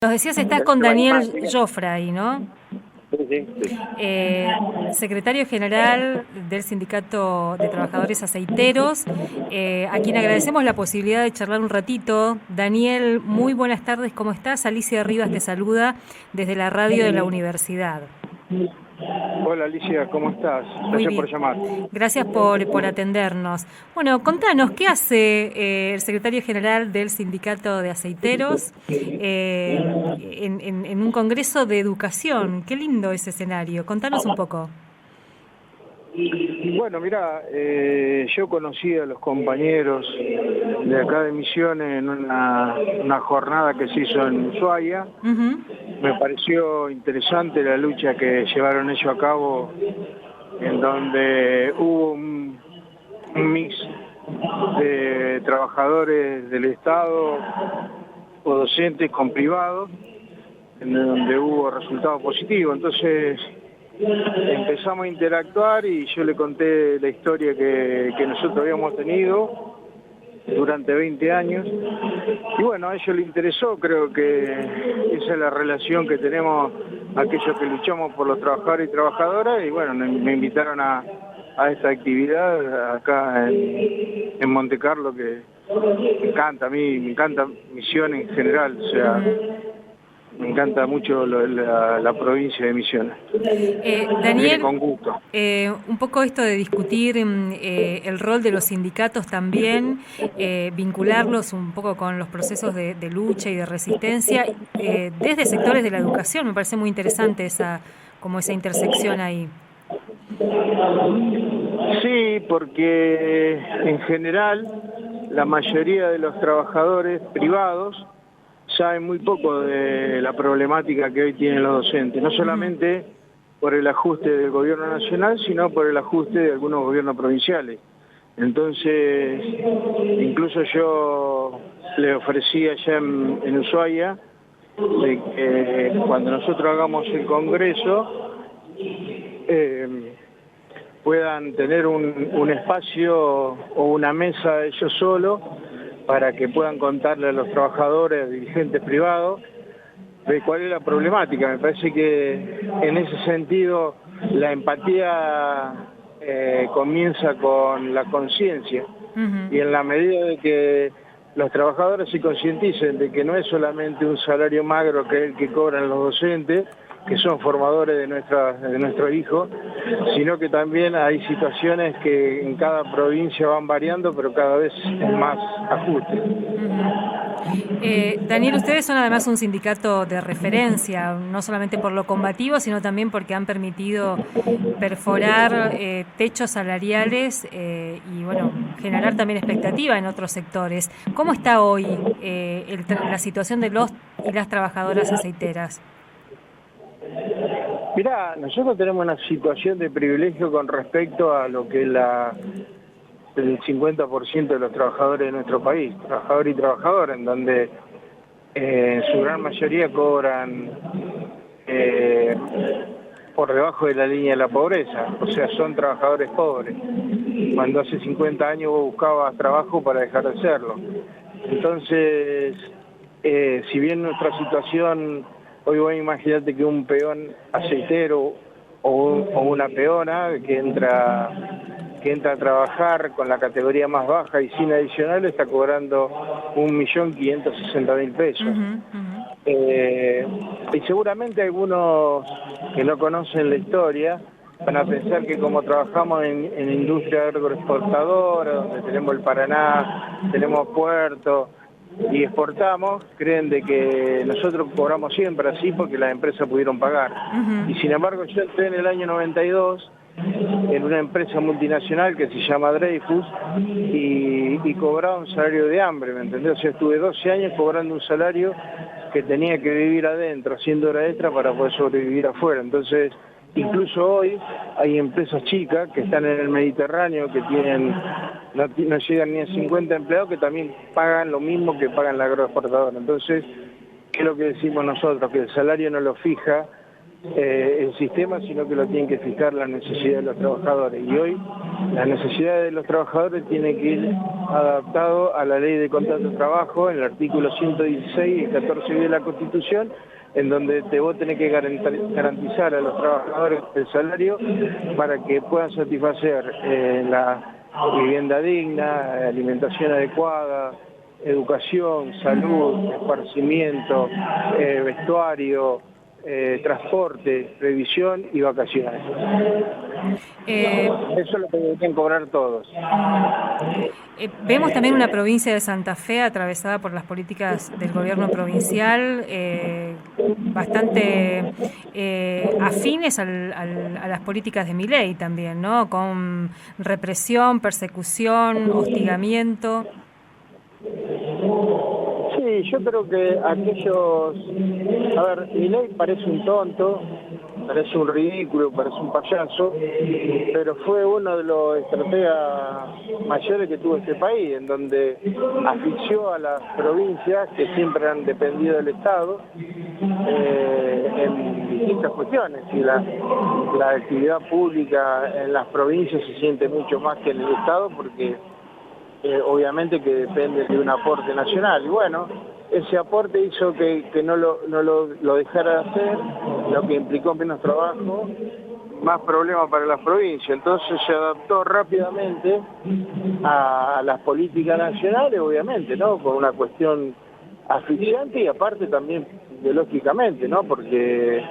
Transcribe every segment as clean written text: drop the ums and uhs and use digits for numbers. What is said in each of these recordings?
Nos decías, estás con Daniel Jofra ahí, ¿no? Sí. Secretario general del Sindicato de Trabajadores Aceiteros, a quien agradecemos la posibilidad de charlar un ratito. Daniel, muy buenas tardes, ¿cómo estás? Alicia Rivas te saluda desde la radio de la universidad. Hola Alicia, ¿cómo estás? Muy Gracias bien. por llamar. Gracias por atendernos. Bueno, contanos, ¿qué hace el secretario general del Sindicato de Aceiteros en un congreso de educación? Qué lindo ese escenario. Contanos un poco. Bueno, mira, yo conocí a los compañeros de acá de Misiones en una jornada que se hizo en Ushuaia. Uh-huh. Me pareció interesante la lucha que llevaron ellos a cabo, en donde hubo un mix de trabajadores del Estado o docentes con privados, en donde hubo resultados positivos. Entonces empezamos a interactuar y yo le conté la historia que nosotros habíamos tenido durante 20 años. Y bueno, a ellos les interesó, creo que esa es la relación que tenemos aquellos que luchamos por los trabajadores y trabajadoras, y bueno, me invitaron a esta actividad acá en Monte Carlo, que me encanta a mí, me encanta Misiones en general, o sea, me encanta mucho la provincia de Misiones. Daniel, con gusto. Un poco esto de discutir el rol de los sindicatos también, vincularlos un poco con los procesos de lucha y de resistencia desde sectores de la educación, me parece muy interesante esa intersección ahí. Sí, porque en general la mayoría de los trabajadores privados saben muy poco de la problemática que hoy tienen los docentes, no solamente por el ajuste del gobierno nacional, sino por el ajuste de algunos gobiernos provinciales. Entonces, incluso yo le ofrecí allá en Ushuaia de que cuando nosotros hagamos el congreso puedan tener un espacio o una mesa ellos solos para que puedan contarle a los trabajadores, dirigentes privados, de cuál es la problemática. Me parece que en ese sentido la empatía comienza con la conciencia. Uh-huh. Y en la medida de que los trabajadores se concienticen de que no es solamente un salario magro que es el que cobran los docentes, que son formadores de nuestros hijos, sino que también hay situaciones que en cada provincia van variando, pero cada vez es más ajuste. Daniel, ustedes son además un sindicato de referencia, no solamente por lo combativo, sino también porque han permitido perforar techos salariales y bueno, generar también expectativa en otros sectores. ¿Cómo está hoy la situación de los y las trabajadoras aceiteras? Mirá, nosotros tenemos una situación de privilegio con respecto a lo que es el 50% de los trabajadores de nuestro país, trabajador y trabajadora, en donde en su gran mayoría cobran por debajo de la línea de la pobreza, o sea, son trabajadores pobres. Cuando hace 50 años vos buscabas trabajo para dejar de serlo. Entonces, si bien nuestra situación, hoy vos imaginate que un peón aceitero o una peona que entra a trabajar con la categoría más baja y sin adicional está cobrando 1.560.000 pesos. Uh-huh, uh-huh. Y seguramente algunos que no conocen la historia van a pensar que como trabajamos en industria agroexportadora, donde tenemos el Paraná, tenemos puerto y exportamos, creen de que nosotros cobramos siempre así porque las empresas pudieron pagar. Uh-huh. Y sin embargo yo entré en el año 92 en una empresa multinacional que se llama Dreyfus y cobraba un salario de hambre, ¿me entendés? O sea, estuve 12 años cobrando un salario que tenía que vivir adentro, haciendo hora extra para poder sobrevivir afuera. Entonces, incluso hoy hay empresas chicas que están en el Mediterráneo, que no llegan ni a 50 empleados, que también pagan lo mismo que pagan la agroexportadora. Entonces, ¿qué es lo que decimos nosotros? Que el salario no lo fija el sistema, sino que lo tienen que fijar las necesidades de los trabajadores. Y hoy las necesidades de los trabajadores tienen que ir adaptado a la ley de contrato de trabajo, en el artículo 116 y 14 de la Constitución, en donde vos tenés que garantizar a los trabajadores el salario para que puedan satisfacer la vivienda digna, alimentación adecuada, educación, salud, esparcimiento, vestuario, transporte, revisión y vacaciones. Eso es lo que deberían cobrar todos. Vemos también una provincia de Santa Fe atravesada por las políticas del gobierno provincial, bastante afines a las políticas de Milei también, ¿no? Con represión, persecución, hostigamiento. Sí, yo creo que aquellos... A ver, Milei parece un tonto, parece un ridículo, parece un payaso, pero fue uno de los estrategas mayores que tuvo este país, en donde asfixió a las provincias que siempre han dependido del Estado en distintas cuestiones. Y la actividad pública en las provincias se siente mucho más que en el Estado porque obviamente que depende de un aporte nacional. Y bueno, ese aporte hizo que no lo dejara de hacer, lo que implicó menos trabajo, más problemas para las provincias. Entonces se adaptó rápidamente a las políticas nacionales, obviamente, ¿no? Con una cuestión asfixiante y aparte también ideológicamente, ¿no? Porque,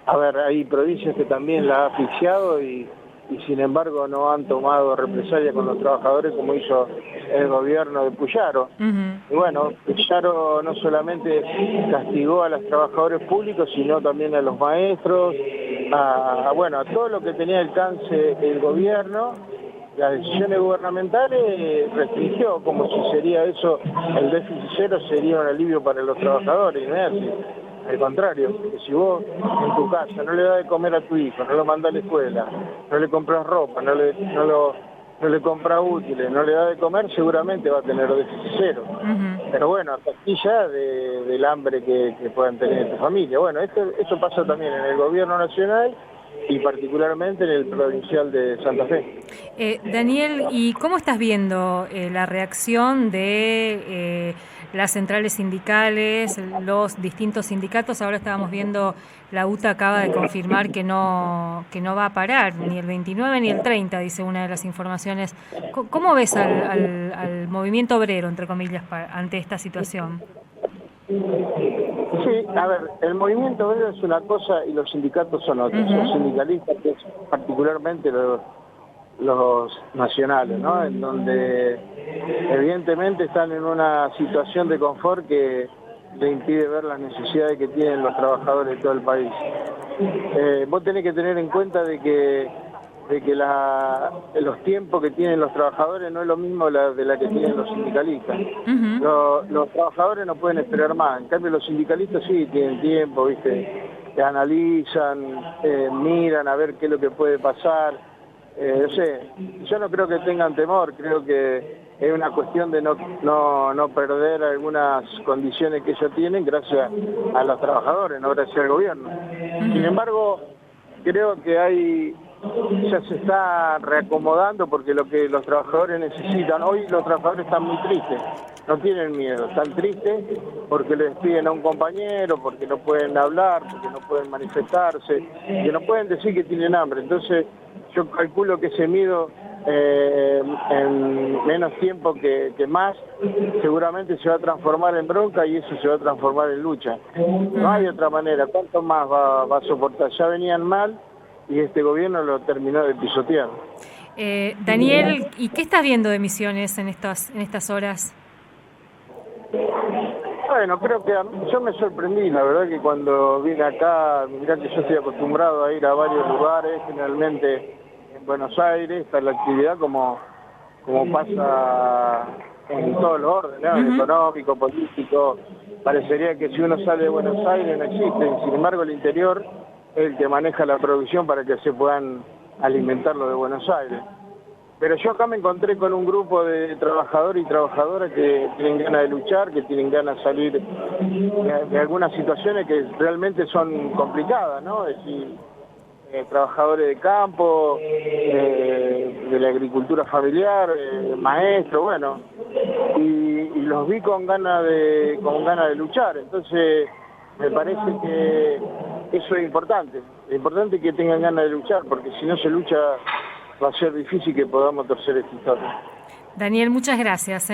a ver, hay provincias que también la ha asfixiado y sin embargo no han tomado represalia con los trabajadores como hizo el gobierno de Puyaro. Y bueno, Puyaro no solamente castigó a los trabajadores públicos, sino también a los maestros, a todo lo que tenía alcance el gobierno. Las decisiones gubernamentales restringió, como si sería eso, el déficit cero sería un alivio para los trabajadores, no es así. Al contrario, que si vos en tu casa no le das de comer a tu hijo, no lo mandás a la escuela, no le compras ropa, no le compras útiles, no le das de comer, seguramente va a tener déficit cero. Pero bueno, hasta aquí ya del hambre que puedan tener en tu familia. Bueno, esto pasa también en el gobierno nacional y particularmente en el provincial de Santa Fe. Daniel, ¿y cómo estás viendo la reacción de las centrales sindicales, los distintos sindicatos? Ahora estábamos viendo, la UTA acaba de confirmar que no va a parar, ni el 29 ni el 30, dice una de las informaciones. ¿Cómo ves al movimiento obrero, entre comillas, ante esta situación? Sí, a ver, el movimiento obrero es una cosa y los sindicatos son otros. Los sindicalistas, que es particularmente los nacionales, ¿no? En donde evidentemente están en una situación de confort que le impide ver las necesidades que tienen los trabajadores de todo el país. Vos tenés que tener en cuenta de que los tiempos que tienen los trabajadores no es lo mismo de la que tienen los sindicalistas. Los trabajadores no pueden esperar más, en cambio los sindicalistas sí tienen tiempo, ¿viste? Que analizan, miran a ver qué es lo que puede pasar. Yo no creo que tengan temor, creo que es una cuestión de no perder algunas condiciones que ellos tienen gracias a los trabajadores, no gracias al gobierno. Sin embargo, creo que ya se está reacomodando porque lo que los trabajadores necesitan, hoy los trabajadores están muy tristes, no tienen miedo, están tristes porque le despiden a un compañero, porque no pueden hablar, porque no pueden manifestarse, que no pueden decir que tienen hambre. Entonces yo calculo que ese miedo en menos tiempo que más seguramente se va a transformar en bronca y eso se va a transformar en lucha. No hay otra manera. ¿Cuánto más va a soportar? Ya venían mal y este gobierno lo terminó de pisotear. Daniel, ¿y qué estás viendo de Misiones en estas horas? Bueno, creo que yo me sorprendí, la verdad que cuando vine acá, mirá que yo estoy acostumbrado a ir a varios lugares, generalmente en Buenos Aires, está la actividad como pasa en todos los órdenes, ¿no? Económico, político. Parecería que si uno sale de Buenos Aires no existe, sin embargo el interior es el que maneja la producción para que se puedan alimentar lo de Buenos Aires. Pero yo acá me encontré con un grupo de trabajadores y trabajadoras que tienen ganas de luchar, que tienen ganas de salir de algunas situaciones que realmente son complicadas, ¿no? Es decir, trabajadores de campo, de la agricultura familiar, maestros, bueno, y los vi con ganas de luchar. Entonces me parece que eso es importante que tengan ganas de luchar, porque si no se lucha va a ser difícil que podamos torcer esta historia. Daniel, muchas gracias,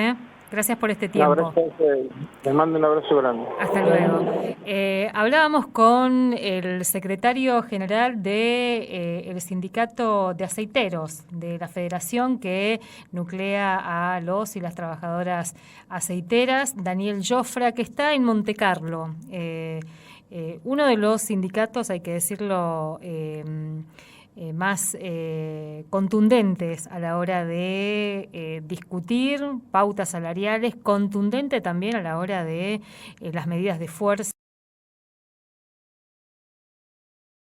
Gracias por este tiempo. Un abrazo a ustedes. Les mando un abrazo grande. Hasta luego. Hablábamos con el secretario general del Sindicato de Aceiteros, de la federación que nuclea a los y las trabajadoras aceiteras, Daniel Jofra, que está en Montecarlo. Uno de los sindicatos, hay que decirlo, más contundentes a la hora de discutir pautas salariales, contundente también a la hora de las medidas de fuerza.